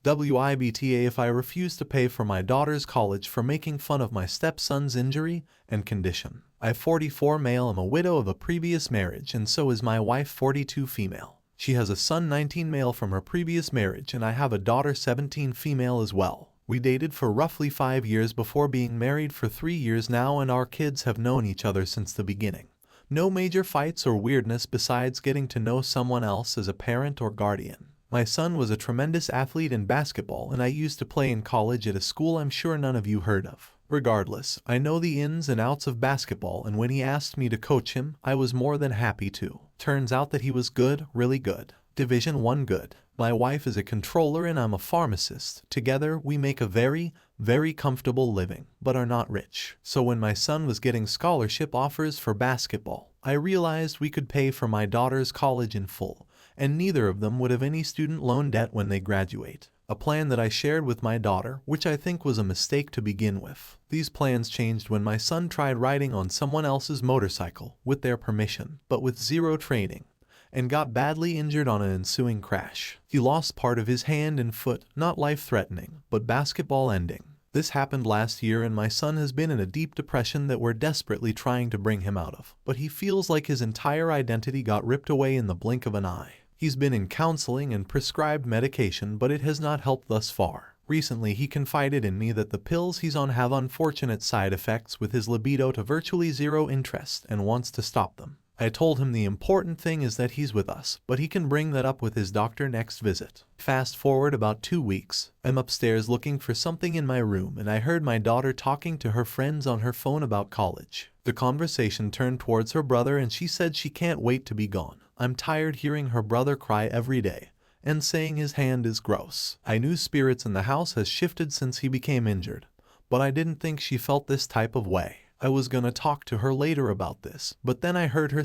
WIBTA if I refuse to pay for my daughter's college for making fun of my stepson's injury and condition. I 44 male am a widow of a previous marriage and so is my wife 42 female. She has a son 19 male from her previous marriage and I have a daughter 17 female as well. We dated for roughly 5 years before being married for 3 years now and our kids have known each other since the beginning. No major fights or weirdness besides getting to know someone else as a parent or guardian. My son was a tremendous athlete in basketball and I used to play in college at a school I'm sure none of you heard of. Regardless, I know the ins and outs of basketball and when he asked me to coach him, I was more than happy to. Turns out that he was good, really good. Division 1 good. My wife is a controller and I'm a pharmacist. Together, we make a very, very comfortable living, but are not rich. So when my son was getting scholarship offers for basketball, I realized we could pay for my daughter's college in full, and neither of them would have any student loan debt when they graduate. A plan that I shared with my daughter, which I think was a mistake to begin with. These plans changed when my son tried riding on someone else's motorcycle, with their permission, but with zero training, and got badly injured on an ensuing crash. He lost part of his hand and foot, not life-threatening, but basketball ending. This happened last year and my son has been in a deep depression that we're desperately trying to bring him out of, but he feels like his entire identity got ripped away in the blink of an eye. He's been in counseling and prescribed medication, but it has not helped thus far. Recently, he confided in me that the pills he's on have unfortunate side effects with his libido to virtually zero interest and wants to stop them. I told him the important thing is that he's with us, but he can bring that up with his doctor next visit. Fast forward about 2 weeks. I'm upstairs looking for something in my room and I heard my daughter talking to her friends on her phone about college. The conversation turned towards her brother and she said she can't wait to be gone. I'm tired hearing her brother cry every day and saying his hand is gross. I knew spirits in the house has shifted since he became injured, but I didn't think she felt this type of way. I was gonna talk to her later about this, but then I heard him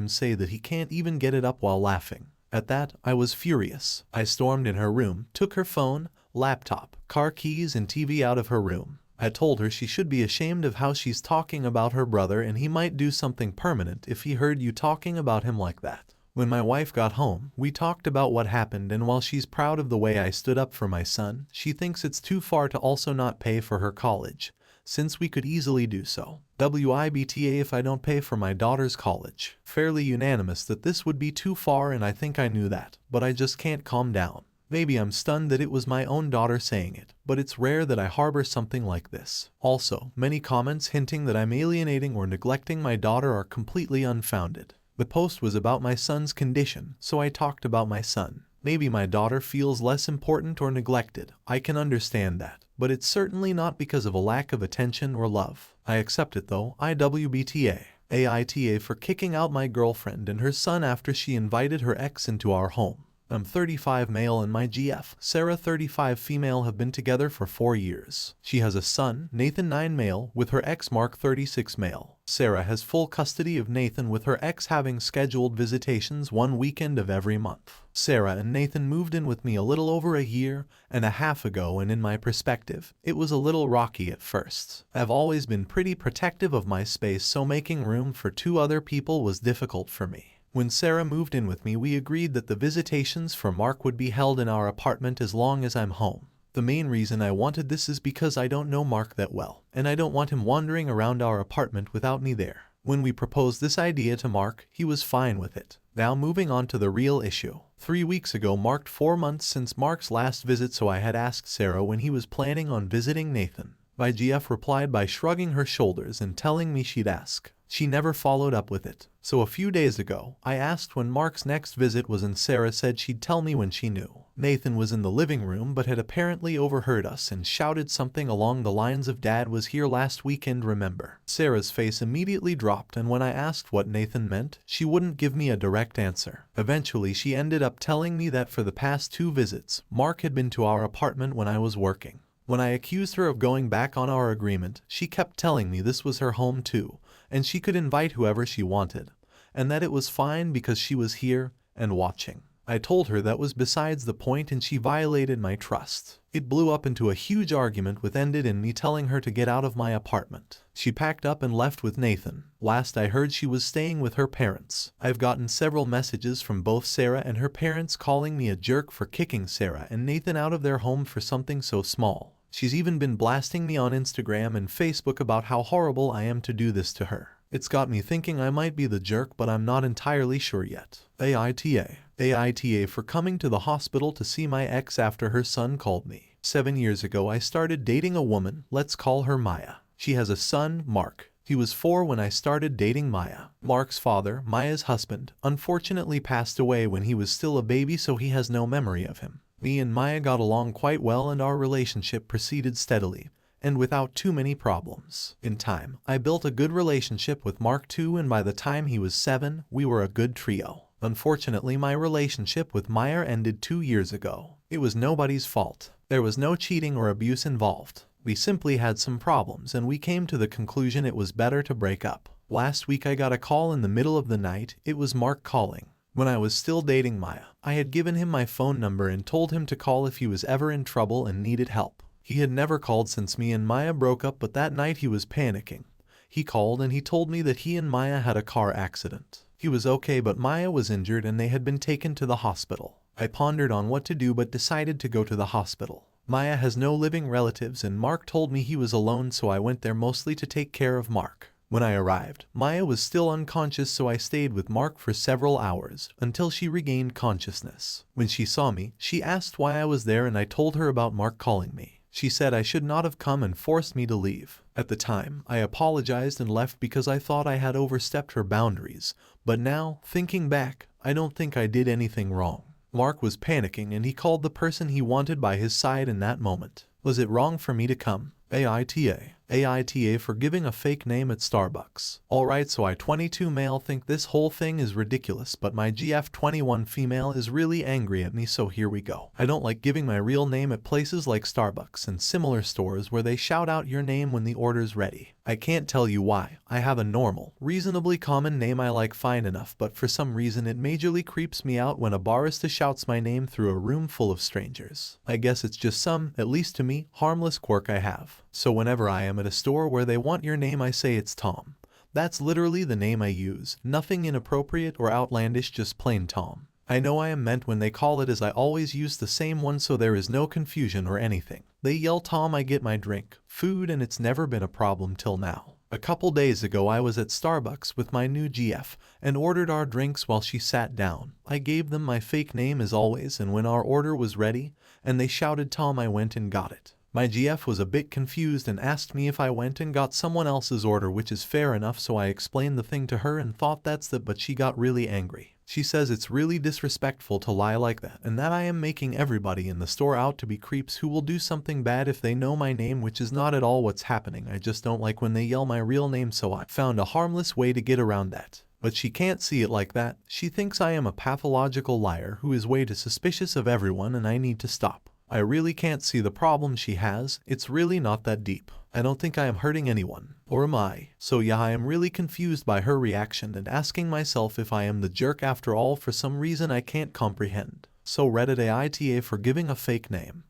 say that he can't even get it up while laughing. At that, I was furious. I stormed in her room, took her phone, laptop, car keys and TV out of her room. I told her she should be ashamed of how she's talking about her brother and he might do something permanent if he heard you talking about him like that. When my wife got home, we talked about what happened and while she's proud of the way I stood up for my son, she thinks it's too far to also not pay for her college, since we could easily do so. WIBTA if I don't pay for my daughter's college. Fairly unanimous that this would be too far and I think I knew that, but I just can't calm down. Maybe I'm stunned that it was my own daughter saying it, but it's rare that I harbor something like this. Also, many comments hinting that I'm alienating or neglecting my daughter are completely unfounded. The post was about my son's condition, so I talked about my son. Maybe my daughter feels less important or neglected. I can understand that, but it's certainly not because of a lack of attention or love. I accept it though. IWBTA. AITA for kicking out my girlfriend and her son after she invited her ex into our home. I'm 35 male and my GF, Sarah 35 female have been together for 4 years. She has a son, Nathan 9 male, with her ex Mark 36 male. Sarah has full custody of Nathan with her ex having scheduled visitations 1 weekend of every month. Sarah and Nathan moved in with me a little over a year and a half ago and in my perspective, it was a little rocky at first. I've always been pretty protective of my space so making room for 2 other people was difficult for me. When Sarah moved in with me, we agreed that the visitations for Mark would be held in our apartment as long as I'm home. The main reason I wanted this is because I don't know Mark that well, and I don't want him wandering around our apartment without me there. When we proposed this idea to Mark, he was fine with it. Now moving on to the real issue. 3 weeks ago marked 4 months since Mark's last visit, so I had asked Sarah when he was planning on visiting Nathan. My GF replied by shrugging her shoulders and telling me she'd ask. She never followed up with it. So a few days ago, I asked when Mark's next visit was and Sarah said she'd tell me when she knew. Nathan was in the living room but had apparently overheard us and shouted something along the lines of "Dad was here last weekend, remember?" Sarah's face immediately dropped and when I asked what Nathan meant, she wouldn't give me a direct answer. Eventually she ended up telling me that for the past 2 visits, Mark had been to our apartment when I was working. When I accused her of going back on our agreement, she kept telling me this was her home too, and she could invite whoever she wanted, and that it was fine because she was here and watching. I told her that was besides the point and she violated my trust. It blew up into a huge argument which ended in me telling her to get out of my apartment. She packed up and left with Nathan. Last I heard she was staying with her parents. I've gotten several messages from both Sarah and her parents calling me a jerk for kicking Sarah and Nathan out of their home for something so small. She's even been blasting me on Instagram and Facebook about how horrible I am to do this to her. It's got me thinking I might be the jerk, but I'm not entirely sure yet. AITA. AITA for coming to the hospital to see my ex after her son called me. 7 years ago I started dating a woman, let's call her Maya. She has a son, Mark. He was 4 when I started dating Maya. Mark's father, Maya's husband, unfortunately passed away when he was still a baby, so he has no memory of him. Me and Maya got along quite well and our relationship proceeded steadily and without too many problems. In time, I built a good relationship with Mark too, and by the time he was 7, we were a good trio. Unfortunately, my relationship with Maya ended 2 years ago. It was nobody's fault. There was no cheating or abuse involved. We simply had some problems and we came to the conclusion it was better to break up. Last week I got a call in the middle of the night. It was Mark calling. When I was still dating Maya, I had given him my phone number and told him to call if he was ever in trouble and needed help. He had never called since me and Maya broke up, but that night he was panicking. He called and he told me that he and Maya had a car accident. He was okay, but Maya was injured and they had been taken to the hospital. I pondered on what to do but decided to go to the hospital. Maya has no living relatives and Mark told me he was alone, so I went there mostly to take care of Mark. When I arrived, Maya was still unconscious, so I stayed with Mark for several hours until she regained consciousness. When she saw me, she asked why I was there and I told her about Mark calling me. She said I should not have come and forced me to leave. At the time, I apologized and left because I thought I had overstepped her boundaries, but now, thinking back, I don't think I did anything wrong. Mark was panicking and he called the person he wanted by his side in that moment. Was it wrong for me to come? AITA. AITA for giving a fake name at Starbucks. Alright, so I 22 male think this whole thing is ridiculous, but my GF 21 female is really angry at me, so here we go. I don't like giving my real name at places like Starbucks and similar stores where they shout out your name when the order's ready. I can't tell you why. I have a normal, reasonably common name I like fine enough, but for some reason it majorly creeps me out when a barista shouts my name through a room full of strangers. I guess it's just some, at least to me, harmless quirk I have. So whenever I am at a store where they want your name, I say it's Tom. That's literally the name I use. Nothing inappropriate or outlandish, just plain Tom. I know I am meant when they call it, as I always use the same one so there is no confusion or anything. They yell Tom, I get my drink, food, and it's never been a problem till now. A couple days ago I was at Starbucks with my new GF and ordered our drinks while she sat down. I gave them my fake name as always, and when our order was ready and they shouted Tom, I went and got it. My GF was a bit confused and asked me if I went and got someone else's order, which is fair enough, so I explained the thing to her and thought that's that, but she got really angry. She says it's really disrespectful to lie like that and that I am making everybody in the store out to be creeps who will do something bad if they know my name, which is not at all what's happening. I just don't like when they yell my real name, so I found a harmless way to get around that. But she can't see it like that. She thinks I am a pathological liar who is way too suspicious of everyone and I need to stop. I really can't see the problem she has. It's really not that deep. I don't think I am hurting anyone. Or am I? So yeah, I am really confused by her reaction and asking myself if I am the jerk after all for some reason I can't comprehend. So Reddit AITA for giving a fake name.